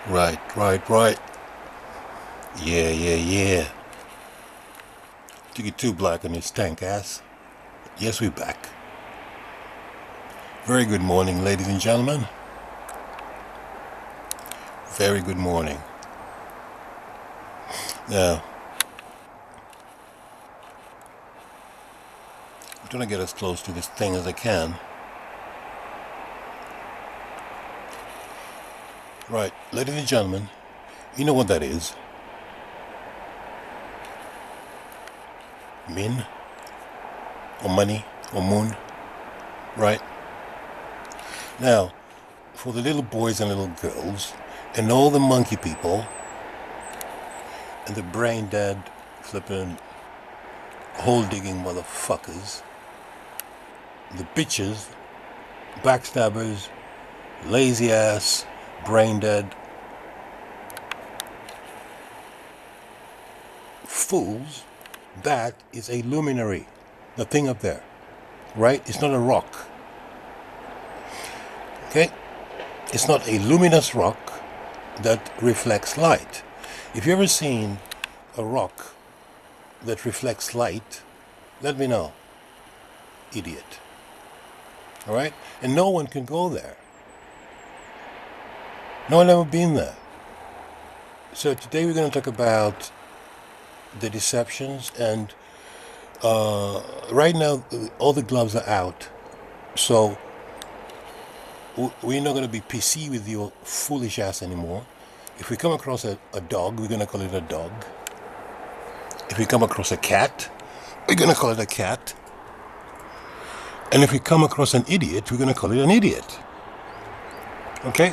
Right. Yeah. Took it Tooblack on his tank ass. Yes, we back. Very good morning, ladies and gentlemen. Very good morning. Now, I'm trying to get as close to this thing as I can. Right, ladies and gentlemen, you know what that is? Min, or money, or moon, right? Now, for the little boys and little girls, and all the monkey people, and the brain dead, flipping, hole digging motherfuckers, the bitches, backstabbers, lazy ass, brain dead, fools, that is a luminary. The thing up there, right? It's not a rock. Okay? It's not a luminous rock that reflects light. If you ever seen a rock that reflects light, let me know. Idiot. Alright? And no one can go there. No one ever been there. So today we're going to talk about the deceptions, and right now all the gloves are out. So we're not going to be PC with your foolish ass anymore. If we come across a dog, we're going to call it a dog. If we come across a cat, we're going to call it a cat. And if we come across an idiot, we're going to call it an idiot. Okay?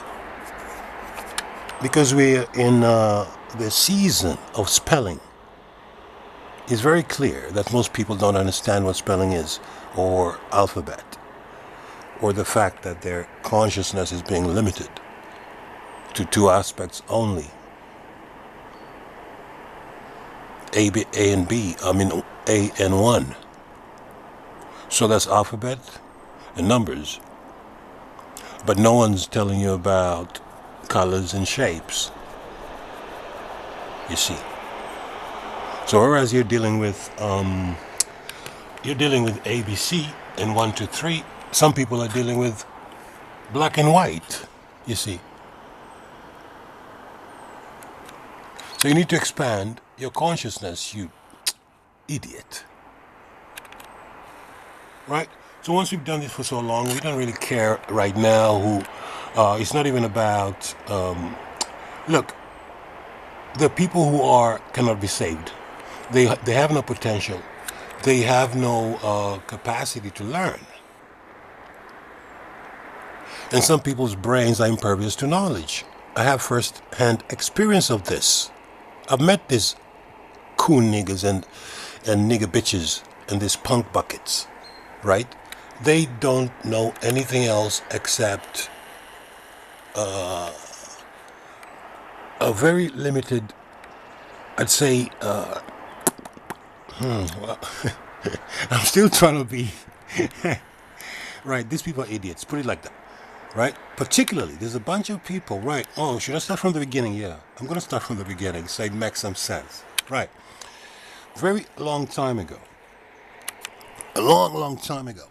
Because we're in the season of spelling. It's very clear that most people don't understand what spelling is, or alphabet, or the fact that their consciousness is being limited to two aspects only. A and B, A and 1. So that's alphabet and numbers. But no one's telling you about colors and shapes. You see. So whereas you're dealing with ABC and 1, 2, 3, some people are dealing with black and white, you see. So you need to expand your consciousness, you idiot. Right? So once we've done this for so long, we don't really care right now who, it's not even about, look, the people who cannot be saved. They have no potential. They have no capacity to learn. And some people's brains are impervious to knowledge. I have first-hand experience of this. I've met these coon niggas and nigger bitches and these punk buckets, right? They don't know anything else except a very limited, I'd say, well, I'm still trying to be right. These people are idiots. Put it like that, right? Particularly, there's a bunch of people, right? Oh, should I start from the beginning? Yeah, I'm gonna start from the beginning, so it makes some sense, right? Very long time ago, a long time ago.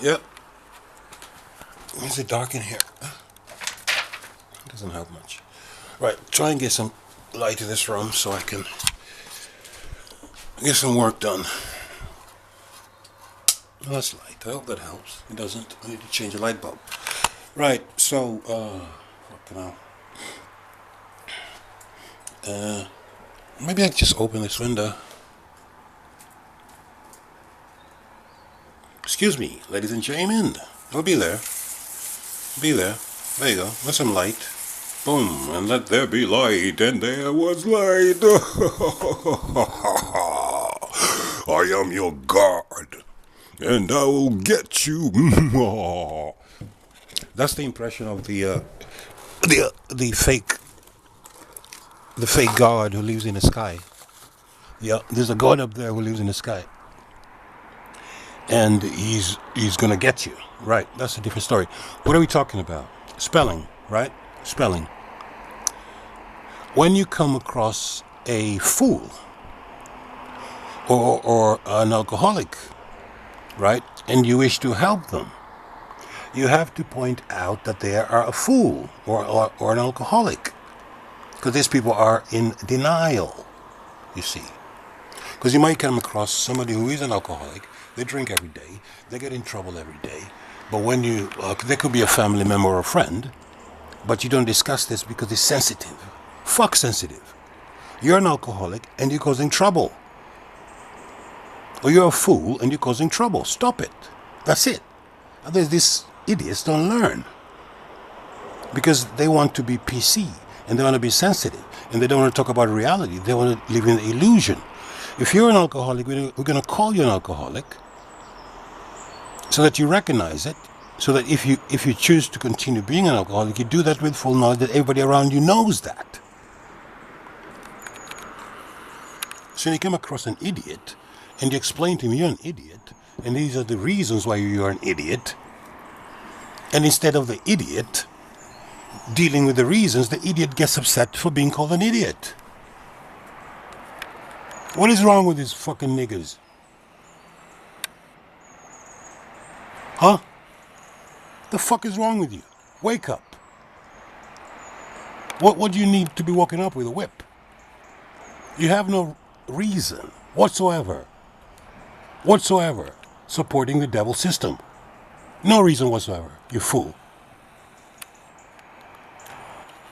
Yep. Is it dark in here? It doesn't help much. Right, try and get some light in this room so I can get some work done. Well, that's light. I hope that helps. It doesn't. I need to change a light bulb. Right, so, fucking hell. Maybe I can just open this window. Excuse me, ladies and gentlemen. I'll be there. Be there. There you go. There's some light. Boom. And let there be light. And there was light. I am your God. And I will get you. That's the impression of the fake God who lives in the sky. Yeah, there's a God up there who lives in the sky. And he's gonna get you. Right, that's a different story. What are we talking about? Spelling, right? Spelling. When you come across a fool or an alcoholic, right, and you wish to help them, you have to point out that they are a fool or an alcoholic, because these people are in denial, you see. Because you might come across somebody who is an alcoholic, they drink every day, they get in trouble every day, but when you, there could be a family member or a friend, but you don't discuss this because it's sensitive. Fuck sensitive. You're an alcoholic and you're causing trouble. Or you're a fool and you're causing trouble. Stop it. That's it. Otherwise, these idiots don't learn. Because they want to be PC and they want to be sensitive and they don't want to talk about reality. They want to live in the illusion. If you're an alcoholic, we're going to call you an alcoholic so that you recognize it. So that if you choose to continue being an alcoholic, you do that with full knowledge that everybody around you knows that. So you come across an idiot, and you explain to him you're an idiot, and these are the reasons why you're an idiot. And instead of the idiot dealing with the reasons, the idiot gets upset for being called an idiot. What is wrong with these fucking niggas? Huh? The fuck is wrong with you? Wake up. What do you need to be walking up with a whip? You have no reason whatsoever supporting the devil system. No reason whatsoever. You fool.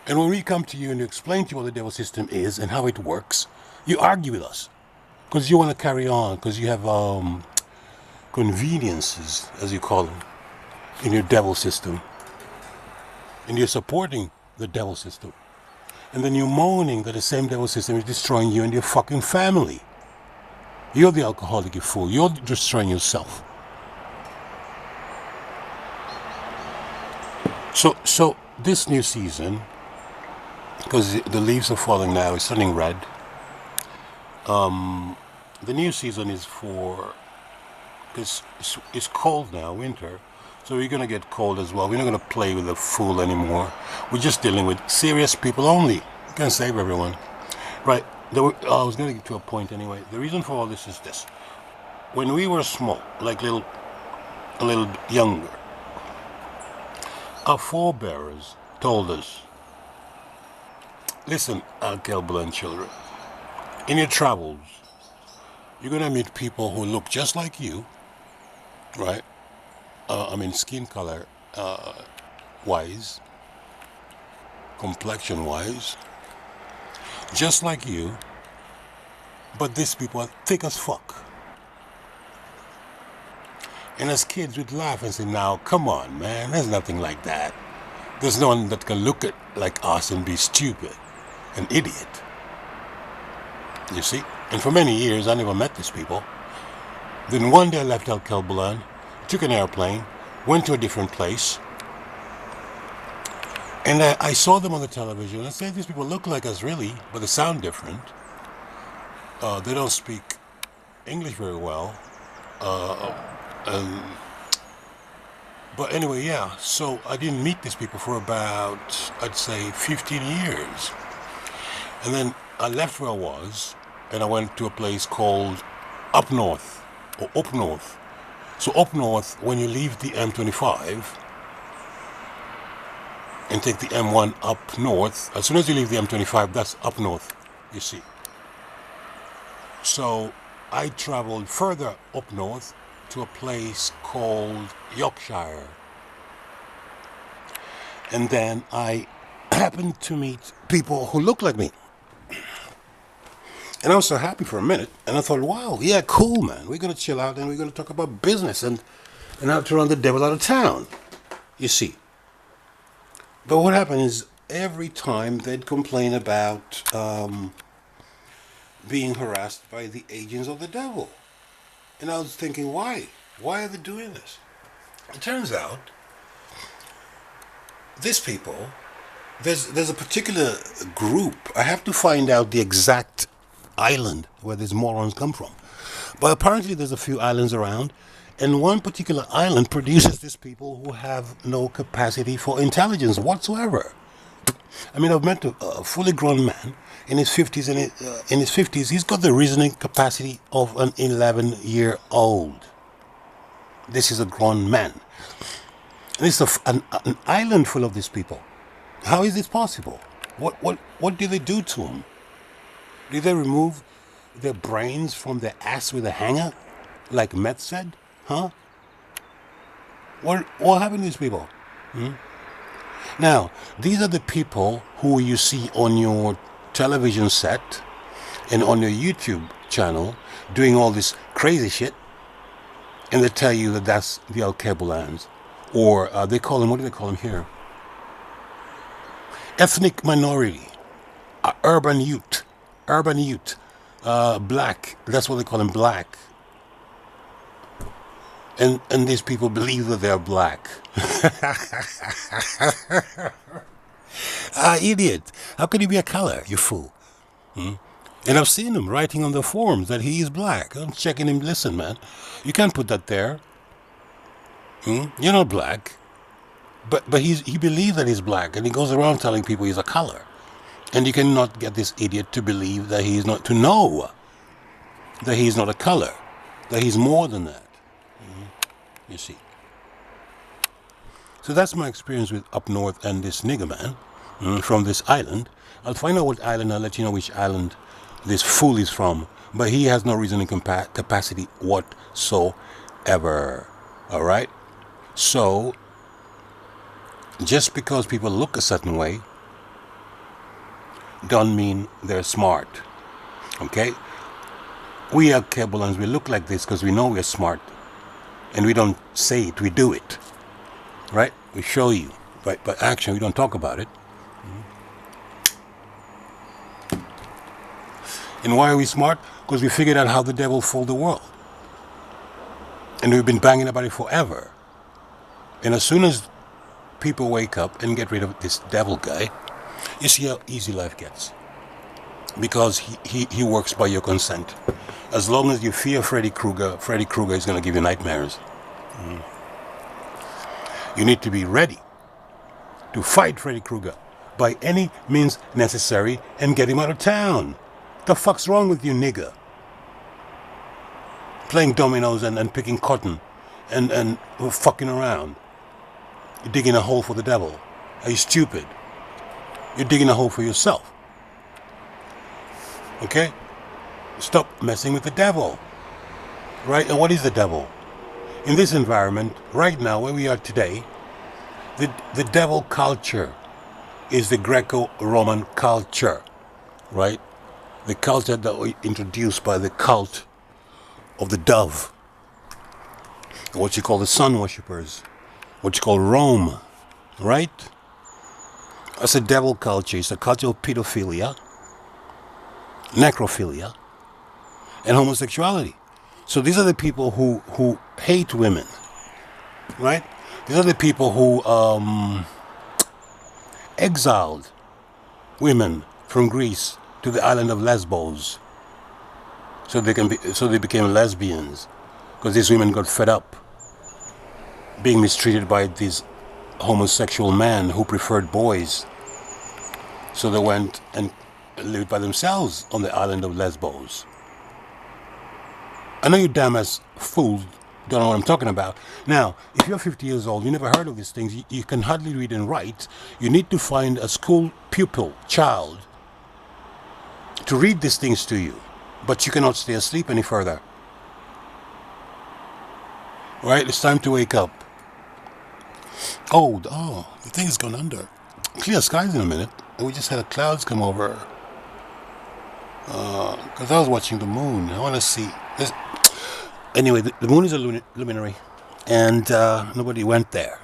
And when we come to you and you explain to you what the devil system is and how it works, you argue with us because you want to carry on, because you have conveniences, as you call them, in your devil system, and you're supporting the devil system, and then you're moaning that the same devil system is destroying you and your fucking family. You're the alcoholic, you fool. You're destroying yourself. So this new season, because the leaves are falling now, it's turning red. The new season is for, because it's cold now, winter, so we're going to get cold as well. We're not going to play with the fool anymore. We're just dealing with serious people only. We can't save everyone. Right, I was going to get to a point anyway. The reason for all this is this. When we were small, like a little younger, our forebears told us, listen, Al-Kelbalan children, in your travels, you're going to meet people who look just like you, right? Skin color wise, complexion wise, just like you, but these people are thick as fuck. And as kids, we'd laugh and say, now, come on, man, there's nothing like that. There's no one that can look at like us and be stupid, an idiot. You see? And for many years, I never met these people. Then one day I left Al-Kelbalan, took an airplane, went to a different place, and I saw them on the television. I said, these people look like us really, but they sound different. They don't speak English very well. But anyway, yeah, so I didn't meet these people for about, I'd say, 15 years. And then I left where I was, and I went to a place called Up North, or Up North. So up north, when you leave the M25 and take the M1 up north, as soon as you leave the M25, that's up north, you see. So I traveled further up north to a place called Yorkshire. And then I happened to meet people who look like me. And I was so happy for a minute, and I thought, wow, yeah, cool, man. We're going to chill out, and we're going to talk about business and how to run the devil out of town, you see. But what happened is, every time they'd complain about being harassed by the agents of the devil. And I was thinking, why? Why are they doing this? It turns out, these people, there's a particular group. I have to find out the exact island where these morons come from. But apparently there's a few islands around, And one particular island produces these people who have no capacity for intelligence whatsoever. I mean, I've met a fully grown man in his 50s, and in his 50s, he's got the reasoning capacity of an 11-year-old. This is a grown man. And it's an island full of these people. How is this possible? What do they do to them? Do they remove their brains from their ass with a hanger, like Met said? Huh? What happened to these people? Now, these are the people who you see on your television set and on your YouTube channel doing all this crazy shit, and they tell you that that's the Al-Qaeda, or they call them, what do they call them here? Ethnic minority, urban youth, black, that's what they call them, black. And these people believe that they're black. Idiot. How can he be a color, you fool? And I've seen him writing on the forums that he is black. I'm checking him. Listen, man, you can't put that there. You're not black. But he believes that he's black, and he goes around telling people he's a color. And you cannot get this idiot to believe that he's not, to know that he's not a color, that he's more than that. You see. So that's my experience with up north and this nigger man from this island. I'll find out what island, I'll let you know which island this fool is from. But he has no reasoning capacity whatsoever. Alright? So, just because people look a certain way, don't mean they're smart. Okay? We are Kebulans, we look like this because we know we're smart. And we don't say it, we do it. Right? We show you. By action, we don't talk about it. And why are we smart? Because we figured out how the devil fooled the world. And we've been banging about it forever. And as soon as people wake up and get rid of this devil guy, you see how easy life gets. Because he works by your consent. As long as you fear Freddy Krueger is going to give you nightmares. You need to be ready to fight Freddy Krueger by any means necessary and get him out of town. The fuck's wrong with you, nigger? Playing dominoes and picking cotton and fucking around. You're digging a hole for the devil. Are you stupid? You're digging a hole for yourself. Okay? Stop messing with the devil. Right? And what is the devil? In this environment, right now, where we are today, the devil culture is the Greco-Roman culture. Right? The culture that was introduced by the cult of the dove. What you call the sun worshippers. What you call Rome. Right? That's a devil culture. It's a culture of pedophilia, necrophilia, and homosexuality. So these are the people who hate women, right? These are the people who exiled women from Greece to the island of Lesbos, so they became lesbians, because these women got fed up being mistreated by this homosexual man who preferred boys. So they went and lived by themselves on the island of Lesbos. I know you damn ass fools don't know what I'm talking about. Now, if you're 50 years old, you never heard of these things, you can hardly read and write, you need to find a school pupil, child, to read these things to you. But you cannot stay asleep any further. Right? It's time to wake up. Oh, the thing has gone under. Clear skies in a minute. And we just had the clouds come over. Because I was watching the moon. I want to see. Anyway, the moon is a luminary. And nobody went there.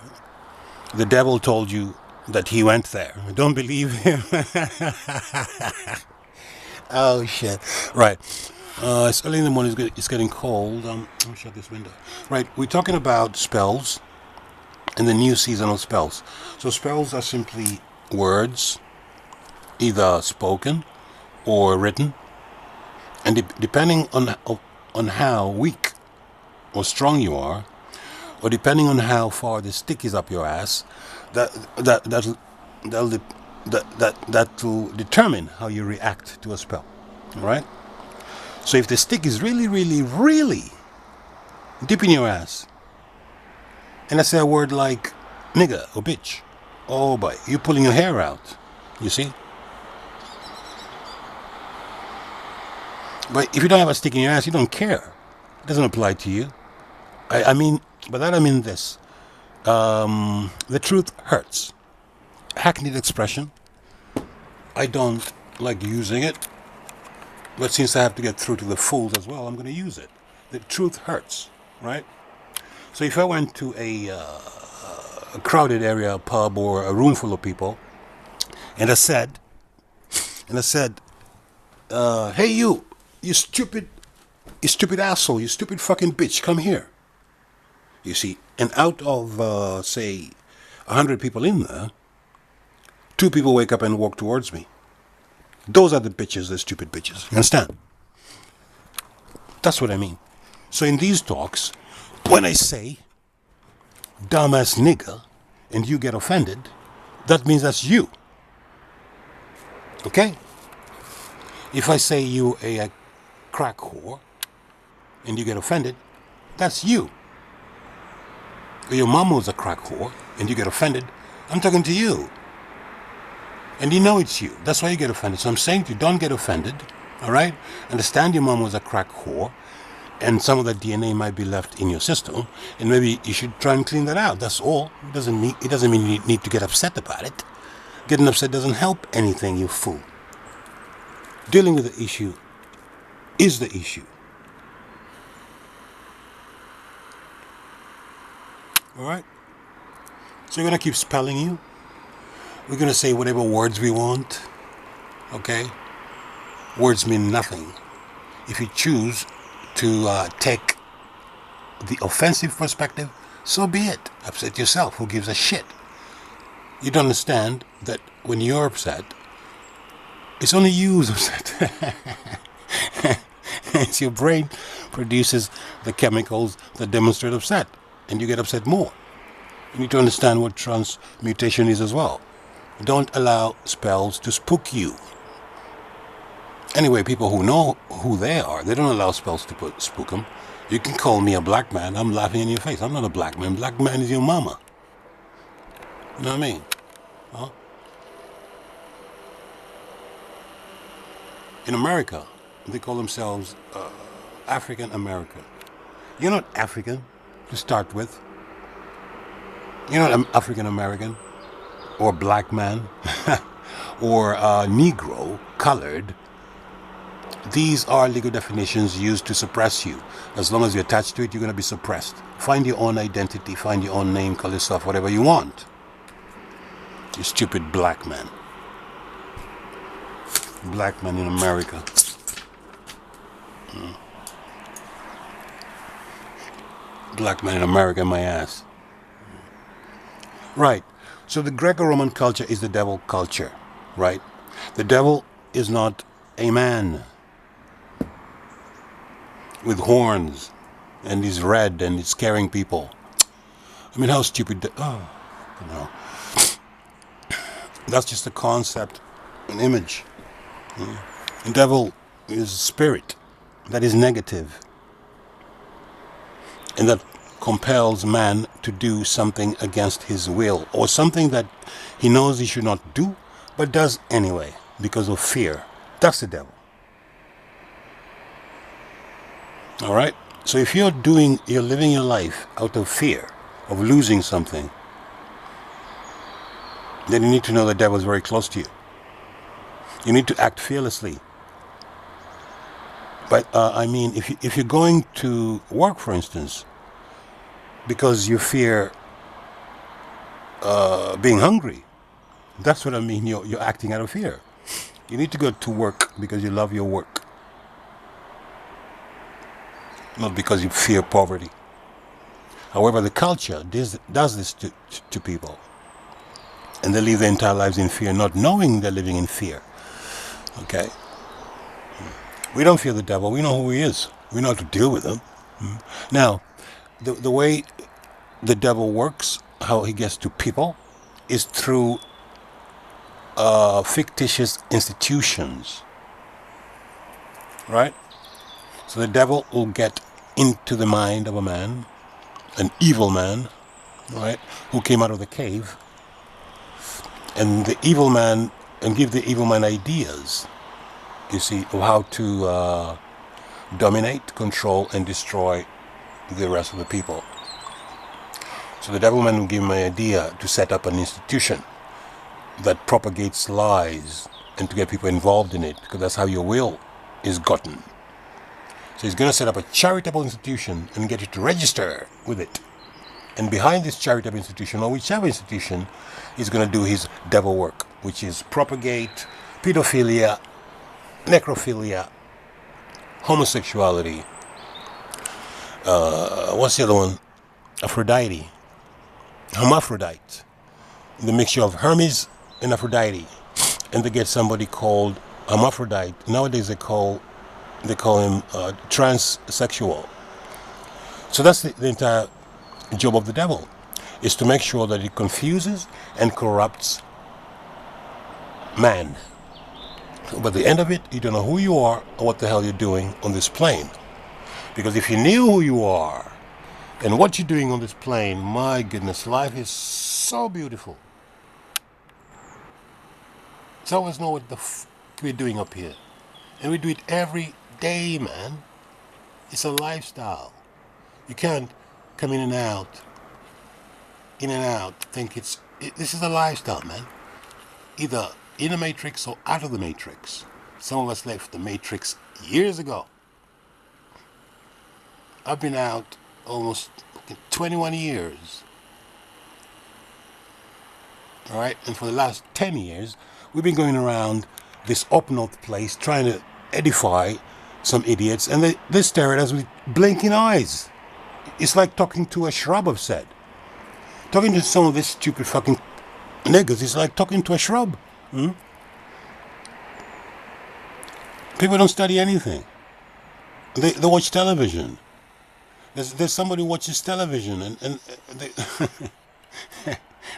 The devil told you that he went there. Don't believe him. Oh, shit. Right. It's early in the morning. It's getting cold. Let me shut this window. Right. We're talking about spells and the new season of spells. So spells are simply words, either spoken or written, and depending on how weak or strong you are, or depending on how far the stick is up your ass, that'll that will determine how you react to a spell. All right. So if the stick is really, really, really deep in your ass, and I say a word like nigger or bitch, oh boy, you're pulling your hair out. You see. But if you don't have a stick in your ass, you don't care. It doesn't apply to you. I mean, by that I mean this. The truth hurts. Hackneyed expression. I don't like using it. But since I have to get through to the fools as well, I'm going to use it. The truth hurts, right? So if I went to a crowded area, a pub, or a room full of people, and I said, hey you stupid asshole, you stupid fucking bitch, come here. You see, and out of, say, 100 people in there, 2 people wake up and walk towards me. Those are the bitches, the stupid bitches. You understand? That's what I mean. So in these talks, when I say, dumbass nigger, and you get offended, that means that's you. Okay? If I say you a crack whore, and you get offended, that's you. Or your mama was a crack whore, and you get offended, I'm talking to you. And you know it's you. That's why you get offended. So I'm saying to you, don't get offended. All right? Understand your mom was a crack whore, and some of that DNA might be left in your system, and maybe you should try and clean that out. That's all. It doesn't mean you need to get upset about it. Getting upset doesn't help anything, you fool. Dealing with the issue is the issue. All right? So you're going to keep spelling you. We're going to say whatever words we want. Okay? Words mean nothing. If you choose to take the offensive perspective, so be it. Upset yourself. Who gives a shit? You don't understand that when you're upset, it's only you who's upset. It's your brain produces the chemicals that demonstrate upset, and you get upset more. You need to understand what transmutation is as well. Don't allow spells to spook you. Anyway, people who know who they are, they don't allow spells to spook them. You can call me a black man. I'm laughing in your face. I'm not a black man. Black man is your mama. You know what I mean? Huh? In America, they call themselves African American. You're not African to start with. You're not African American or black man or Negro, colored. These are legal definitions used to suppress you. As long as you're attached to it, you're going to be suppressed. Find your own identity, find your own name, call yourself whatever you want. You stupid black man. Black man in America. Black man in America, my ass. Right. So the Greco-Roman culture is the devil culture, right? The devil is not a man with horns and he's red and he's scaring people. I mean, how stupid. You know. That's just a concept, an image. The devil is a spirit that is negative and that compels man to do something against his will, or something that he knows he should not do but does anyway because of fear. That's the devil. All right? So if you're living your life out of fear of losing something, then you need to know the devil is very close to you. You need to act fearlessly. But I mean, if you're going to work, for instance, because you fear being hungry, that's what I mean. You're acting out of fear. You need to go to work because you love your work, not because you fear poverty. However, the culture does this to people, and they live their entire lives in fear, not knowing they're living in fear. Okay? We don't fear the devil. We know who he is. We know how to deal with him. Now, the way the devil works, how he gets to people, is through fictitious institutions, right? So the devil will get into the mind of a man, an evil man, right, who came out of the cave, and the evil man, and give the evil man ideas, you see, of how to dominate, control, and destroy the rest of the people. So the devil man will give him an idea to set up an institution that propagates lies and to get people involved in it, because that's how your will is gotten. So he's going to set up a charitable institution and get you to register with it. And behind this charitable institution, or whichever institution, he's going to do his devil work, which is propagate pedophilia, necrophilia, homosexuality. What's the other one? Aphrodite. Hermaphrodite. The mixture of Hermes and Aphrodite. And they get somebody called hermaphrodite. Nowadays they call him transsexual. So that's the entire job of the devil, is to make sure that he confuses and corrupts man. But at the end of it, you don't know who you are or what the hell you're doing on this plane. Because if you knew who you are and what you're doing on this plane, my goodness, life is so beautiful. So always know what the we're doing up here. And we do it every day, man. It's a lifestyle. You can't come in and out, think this is a lifestyle, man. Either in the matrix or out of the matrix. Some of us left the matrix years ago. I've been out almost 21 years. All right, and for the last 10 years, we've been going around this up north place trying to edify some idiots, and they stare at us with blinking eyes. It's like talking to a shrub, I've said. Talking to some of these stupid fucking niggas is like talking to a shrub. People don't study anything. They watch television. There's somebody who watches television, and they,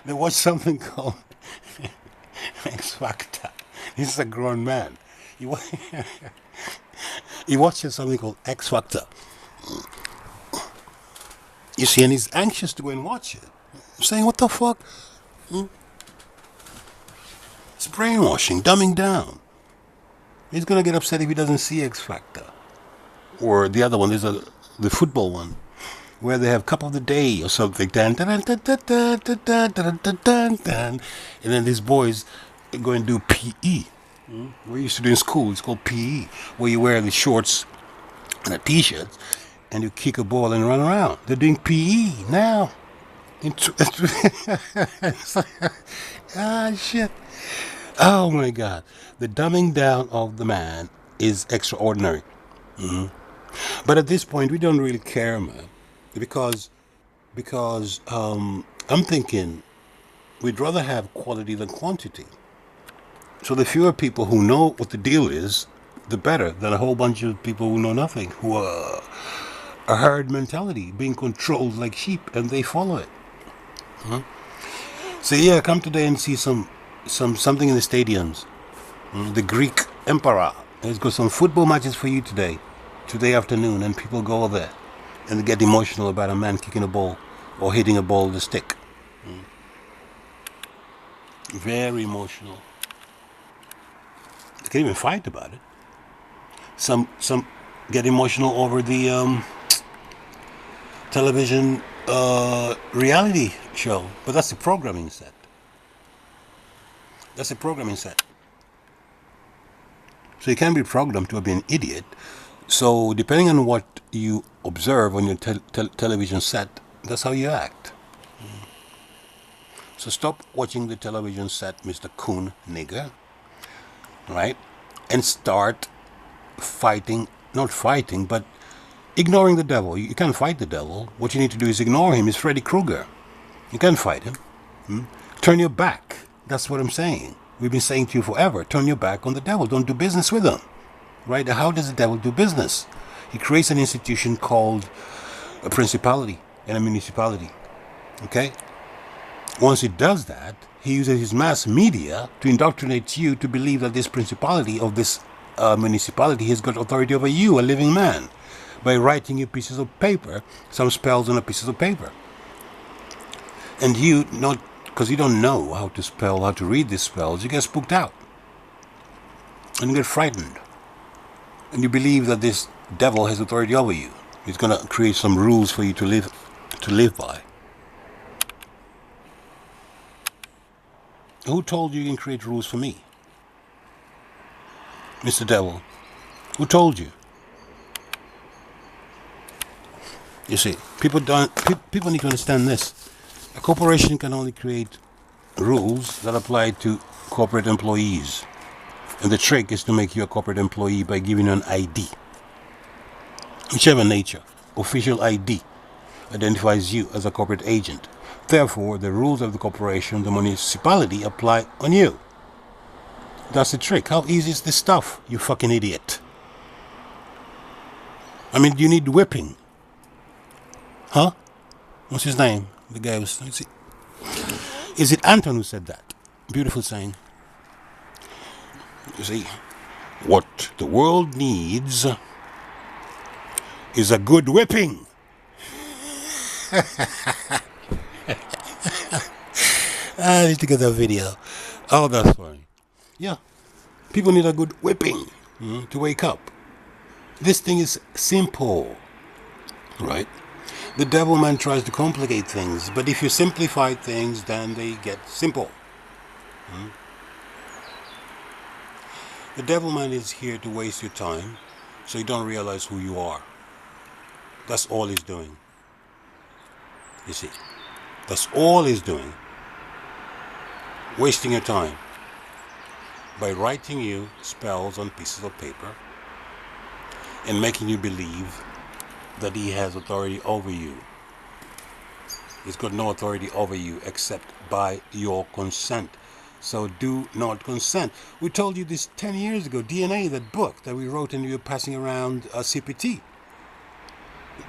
they watch something called X Factor. This is a grown man. He watches something called X Factor. You see, and he's anxious to go and watch it. I'm saying, what the fuck? It's brainwashing, dumbing down. He's gonna get upset if he doesn't see X Factor. Or the other one, there's the football one, where they have cup of the day or something. And then these boys go and do PE. We used to do in school, it's called PE, where you wear the shorts and a t-shirt and you kick a ball and run around. They're doing PE now. Shit. Oh my God. The dumbing down of the man is extraordinary. But at this point, we don't really care, man. Because I'm thinking we'd rather have quality than quantity. So the fewer people who know what the deal is, the better than a whole bunch of people who know nothing, who are a herd mentality, being controlled like sheep, and they follow it. So yeah, come today and see something in the stadiums. The Greek emperor. There's got some football matches for you today afternoon, and people go there and they get emotional about a man kicking a ball or hitting a ball with a stick. Very emotional. They can even fight about it. Some get emotional over the television reality show, but that's the programming set. So you can be programmed to be an idiot. So depending on what you observe on your television set, that's how you act. So stop watching the television set, Mr. Coon nigger, right? And start not fighting, but ignoring the devil. You can't fight the devil. What you need to do is ignore him. He's Freddy Krueger. You can't fight him. Turn your back. That's what I'm saying. We've been saying to you forever, turn your back on the devil. Don't do business with him. Right? How does the devil do business? He creates an institution called a principality and a municipality. Okay? Once he does that, he uses his mass media to indoctrinate you to believe that this principality of this municipality has got authority over you, a living man, by writing you pieces of paper, some spells on a pieces of paper. And you, not because you don't know how to spell, how to read these spells, you get spooked out. And you get frightened. And you believe that this devil has authority over you. He's going to create some rules for you to live by. Who told you you can create rules for me? Mr. Devil. Who told you? You see, people need to understand this. A corporation can only create rules that apply to corporate employees. And the trick is to make you a corporate employee by giving you an ID. Whichever nature, official ID, identifies you as a corporate agent. Therefore, the rules of the corporation, the municipality, apply on you. That's the trick. How easy is this stuff, you fucking idiot? I mean, do you need whipping? Huh? What's his name? The guy was... Is it Anton who said that? Beautiful saying. You see, what the world needs is a good whipping. I need to get that video. Oh, that's funny. Yeah, people need a good whipping to wake up. This thing is simple, right? The devil man tries to complicate things, but if you simplify things, then they get simple. The devil man is here to waste your time, so you don't realize who you are. That's all he's doing. You see, that's all he's doing. Wasting your time by writing you spells on pieces of paper and making you believe that he has authority over you. He's got no authority over you except by your consent. So do not consent. We told you this 10 years ago. DNA, that book that we wrote and we were passing around CPT.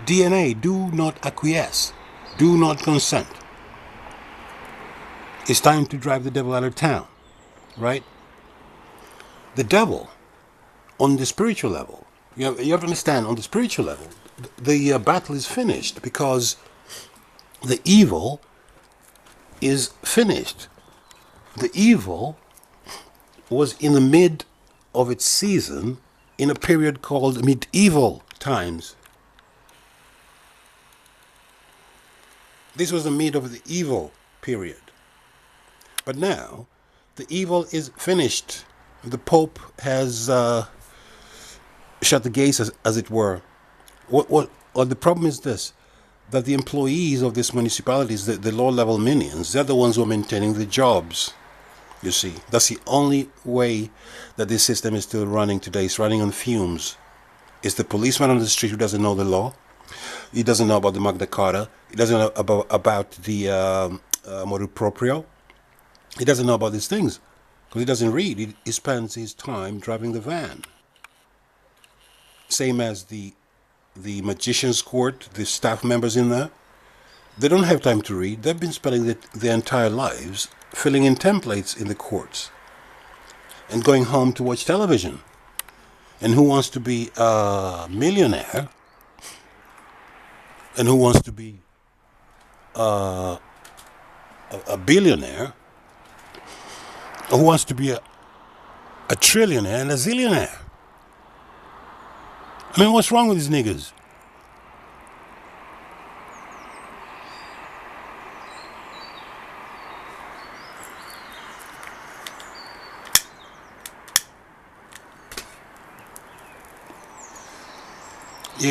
DNA, do not acquiesce. Do not consent. It's time to drive the devil out of town, right? The devil, on the spiritual level, you have to understand, on the spiritual level, the battle is finished because the evil is finished. The evil was in the mid of its season in a period called medieval times. This was the mid of the evil period. But now, the evil is finished. The Pope has shut the gates, as it were. What the problem is this, that the employees of these municipalities, the low-level minions, they're the ones who are maintaining the jobs. You see, that's the only way that this system is still running today. It's running on fumes. It's the policeman on the street who doesn't know the law. He doesn't know about the Magna Carta. He doesn't know about the motu proprio. He doesn't know about these things because he doesn't read. He spends his time driving the van. Same as the magician's court, the staff members in there. They don't have time to read. They've been spending their entire lives filling in templates in the courts and going home to watch television. And who wants to be a millionaire? And who wants to be a billionaire? Or who wants to be a trillionaire and a zillionaire? I mean, what's wrong with these niggas?